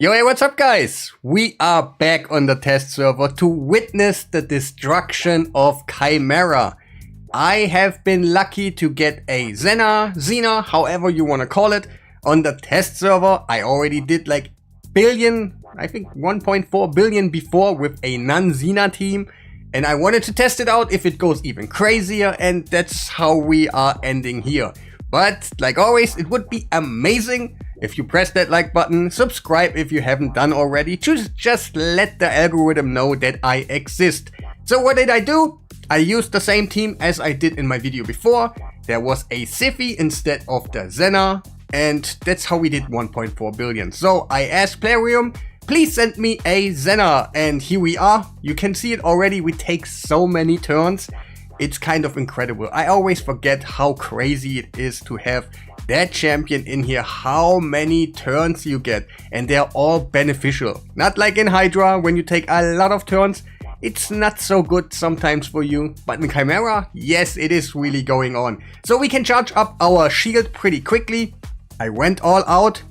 Yo, hey, what's up, guys? We are back on the test server to witness the destruction of Chimera. I have been lucky to get a Xena, however you want to call it, on the test server. I already did like billion, I think 1.4 billion before with a non-Xena team. And I wanted to test it out if it goes even crazier, and that's how we are ending here. But like always, it would be amazing if you press that like button, subscribe if you haven't done already, just let the algorithm know that I exist. So what did I do? I used the same team as I did in my video before. There was a Siphi instead of the Xena, and that's how we did 1.4 billion. So I asked Plarium, please send me a Xena, and here we are. You can see it already, we take so many turns. It's kind of incredible. I always forget how crazy it is to have that champion in here, how many turns you get, and they're all beneficial. Not like in Hydra, when you take a lot of turns, it's not so good sometimes for you, but in Chimera, yes, it is really going on. So we can charge up our shield pretty quickly. I went all out,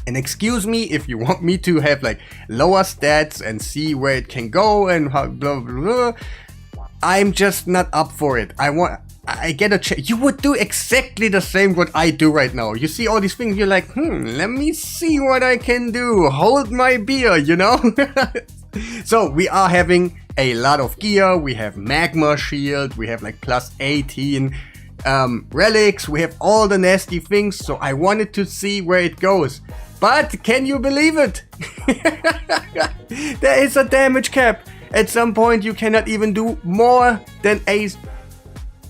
and excuse me if you want me to have like lower stats and see where it can go and how blah blah blah. I'm just not up for it. I get a check. You would do exactly the same what I do right now. You see all these things, you're like, let me see what I can do. Hold my beer, you know? So we are having a lot of gear. We have magma shield. We have like plus 18 relics. We have all the nasty things. So I wanted to see where it goes. But can you believe it? There is a damage cap. At some point you cannot even do more than a...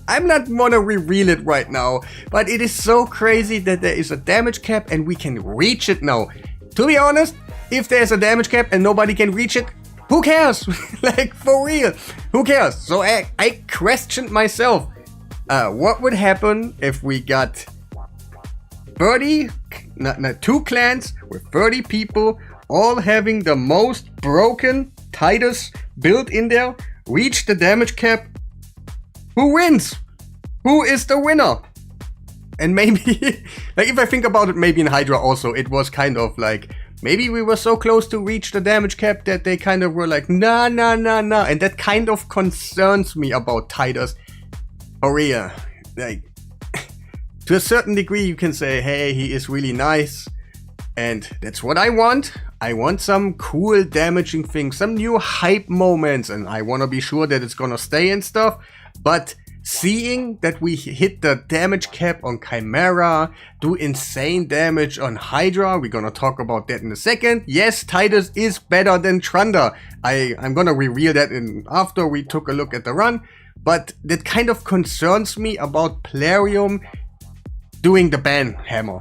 I'm not gonna reveal it right now, but it is so crazy that there is a damage cap and we can reach it now. To be honest, if there's a damage cap and nobody can reach it, who cares? Like, for real, who cares? So I questioned myself, what would happen if we got 2 clans with 30 people all having the most broken TITUS build in there, reach the damage cap? Who wins? Who is the winner? And maybe, like if I think about it, maybe in Hydra also, it was kind of like, maybe we were so close to reach the damage cap that they kind of were like, nah. And that kind of concerns me about TITUS. For real. Like, to a certain degree you can say, hey, he is really nice. And that's what I want. I want some cool damaging things, some new hype moments, and I want to be sure that it's gonna stay and stuff. But seeing that we hit the damage cap on Chimera, do insane damage on Hydra, we're gonna talk about that in a second. Yes, TITUS is better than Trunda. I'm gonna reveal that after we took a look at the run. But that kind of concerns me about Plarium doing the ban hammer.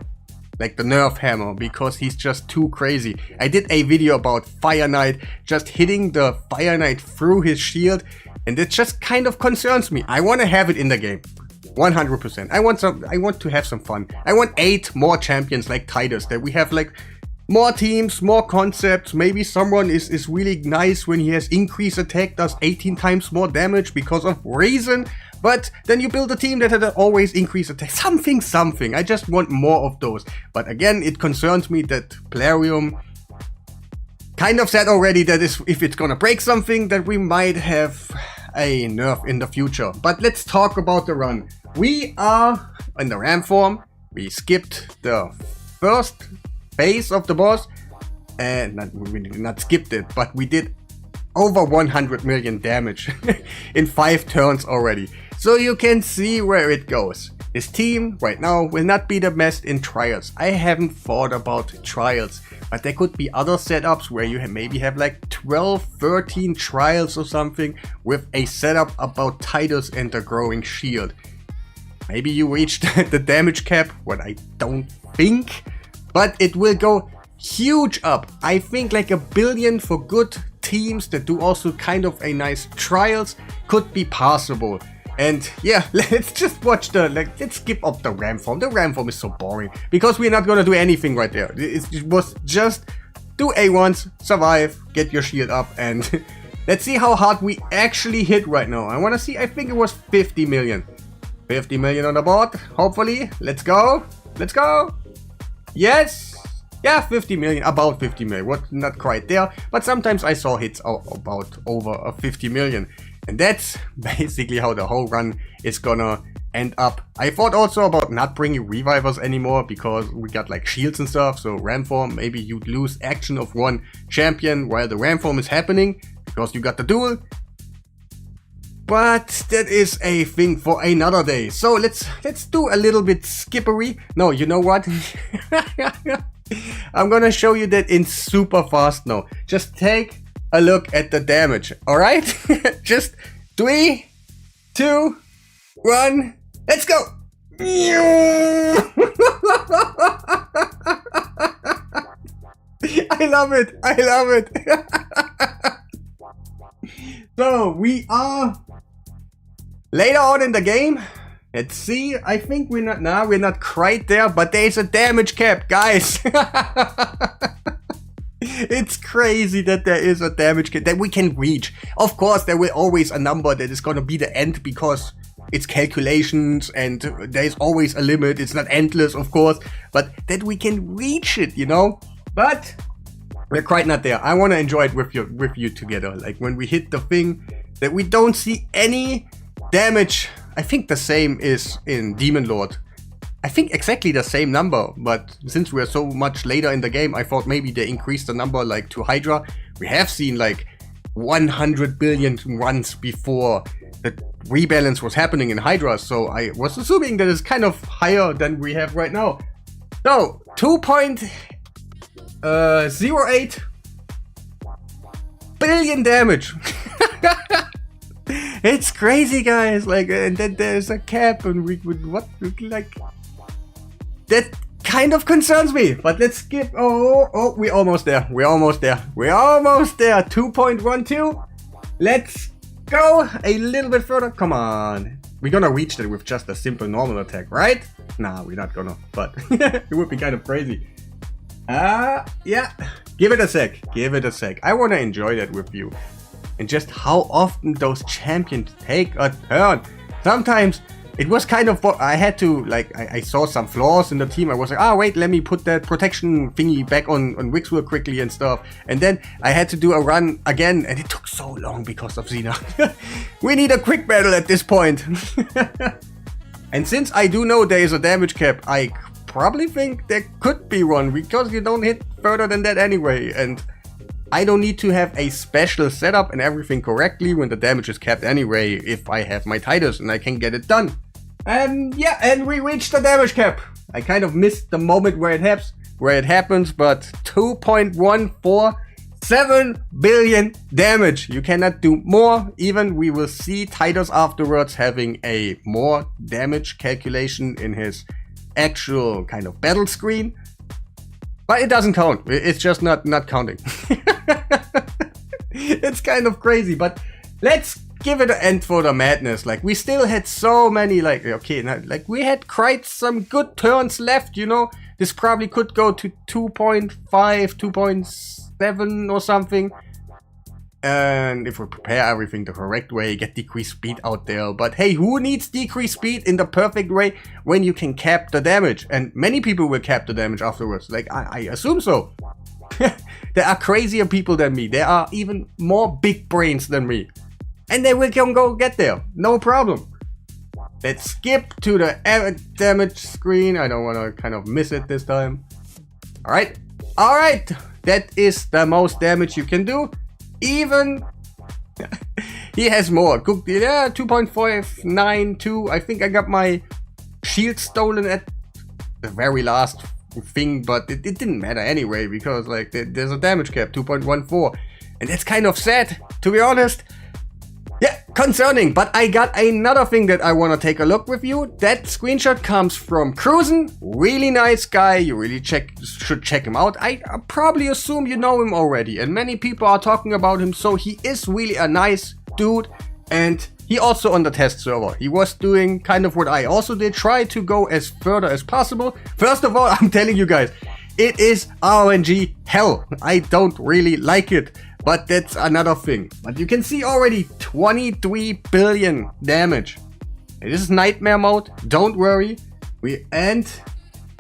Like the nerf hammer, because he's just too crazy. I did a video about Fire Knight just hitting the Fire Knight through his shield, and it just kind of concerns me. I want to have it in the game, 100%. I want to have some fun. I want 8 more champions like TITUS, that we have like more teams, more concepts. Maybe someone is really nice when he has increased attack, does 18 times more damage because of reason. But then you build a team that had always increased attack. Something. I just want more of those. But again, it concerns me that Plarium kind of said already that if it's gonna break something, that we might have a nerf in the future. But let's talk about the run. We are in the ram form. We skipped the first phase of the boss. And we did not skipped it, but we did over 100 million damage in 5 turns already. So you can see where it goes. This team right now will not be the best in trials. I haven't thought about trials, but there could be other setups where you maybe have like 12, 13 trials or something with a setup about TITUS and the growing shield. Maybe you reached the damage cap, what I don't think, but it will go huge up. I think like 1 billion for good teams that do also kind of a nice trials could be possible. And yeah, let's just watch let's skip up the ram form. The ram form is so boring because we're not gonna do anything right there. It was just do A1s, survive, get your shield up, and let's see how hard we actually hit right now. I wanna see, I think it was 50 million. 50 million on the board, hopefully. Let's go. Yes! Yeah, 50 million, about 50 million, what, not quite there, but sometimes I saw hits about over 50 million. And that's basically how the whole run is gonna end up. I thought also about not bringing revivers anymore because we got like shields and stuff, so ram form, maybe you'd lose action of one champion while the ram form is happening because you got the duel. But that is a thing for another day. So let's do a little bit skippery. No, you know what? I'm gonna show you that in super fast now. Just take a look at the damage, alright? Just 3, 2, 1, let's go! I love it, I love it. So we are later on in the game. Let's see, I think we're not quite there, but there's a damage cap, guys. It's crazy that there is a damage cap that we can reach. Of course, there will always a number that is gonna be the end because it's calculations and there's always a limit. It's not endless, of course, but that we can reach it, you know? But we're quite not there. I wanna enjoy it with you together. Like when we hit the thing that we don't see any damage. I think the same is in Demon Lord. I think exactly the same number, but since we're so much later in the game, I thought maybe they increased the number like to Hydra. We have seen like 100 billion runs before the rebalance was happening in Hydra, so I was assuming that it's kind of higher than we have right now. So 2.08 billion damage. It's crazy, guys. Like, and then there's a cap, and we would what? Like, that kind of concerns me. But let's skip. Oh, we're almost there. We're almost there. We're almost there. 2.12. Let's go a little bit further. Come on. We're gonna reach that with just a simple normal attack, right? Nah, we're not gonna. But it would be kind of crazy. Yeah. Give it a sec. Give it a sec. I wanna enjoy that with you. And just how often those champions take a turn. Sometimes it was kind of, I had to, like, I saw some flaws in the team. I was like, oh wait, let me put that protection thingy back on Wix real quickly and stuff. And then I had to do a run again, and it took so long because of Xena. We need a quick battle at this point. And since I do know there is a damage cap, I probably think there could be one, because you don't hit further than that anyway. And I don't need to have a special setup and everything correctly when the damage is capped anyway, if I have my TITUS and I can get it done. And yeah, and we reached the damage cap. I kind of missed the moment where it happens, but 2.147 billion damage. You cannot do more. Even we will see TITUS afterwards having a more damage calculation in his actual kind of battle screen. But it doesn't count. It's just not counting. It's kind of crazy, but let's give it an end for the madness. Like, we still had so many, like, okay, like, we had quite some good turns left, you know? This probably could go to 2.5, 2.7 or something. And if we prepare everything the correct way, get decreased speed out there. But hey, who needs decreased speed in the perfect way when you can cap the damage? And many people will cap the damage afterwards. Like, I assume so. There are crazier people than me. There are even more big brains than me. And they will go get there. No problem. Let's skip to the damage screen. I don't want to kind of miss it this time. Alright. Alright. That is the most damage you can do. Even he has more. Yeah, 2.592. I think I got my shield stolen at the very last thing, but it didn't matter anyway, because like there's a damage cap, 2.14, and that's kind of sad, to be honest. Yeah, concerning. But I got another thing that I want to take a look with you. That screenshot comes from Cruisen. Really nice guy. You really should check him out. I probably assume you know him already, and many people are talking about him, so he is really a nice dude. And he also on the test server, he was doing kind of what I also did, try to go as further as possible. First of all, I'm telling you guys, it is RNG hell. I don't really like it. But that's another thing. But you can see already 23 billion damage. This is nightmare mode. Don't worry. And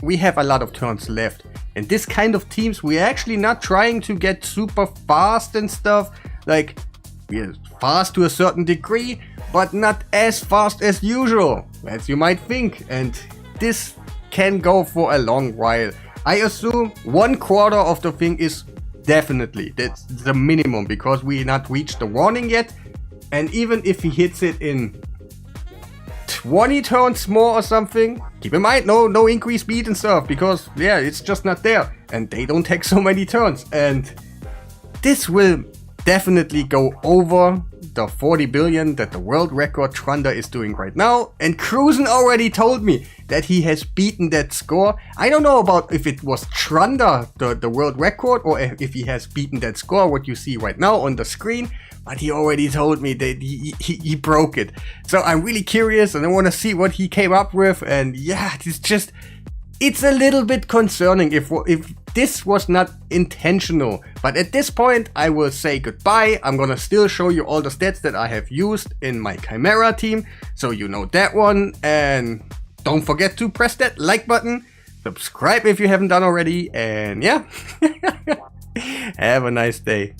we have a lot of turns left. And this kind of teams, we're actually not trying to get super fast and stuff. Like, we're fast to a certain degree, but not as fast as usual, as you might think. And this can go for a long while. I assume 1/4 of the thing is definitely, that's the minimum, because we not reached the warning yet. And even if he hits it in 20 turns more or something, keep in mind, no increased speed and stuff, because yeah, it's just not there, and they don't take so many turns. And this will definitely go over the 40 billion that the world record Trunda is doing right now. And Cruisen already told me that he has beaten that score. I don't know about if it was Trunda, the world record, or if he has beaten that score, what you see right now on the screen. But he already told me that he broke it. So I'm really curious and I want to see what he came up with. And yeah, it's a little bit concerning if this was not intentional. But at this point, I will say goodbye. I'm gonna still show you all the stats that I have used in my Chimera team, so you know that one. And don't forget to press that like button, subscribe if you haven't done already, and yeah, have a nice day.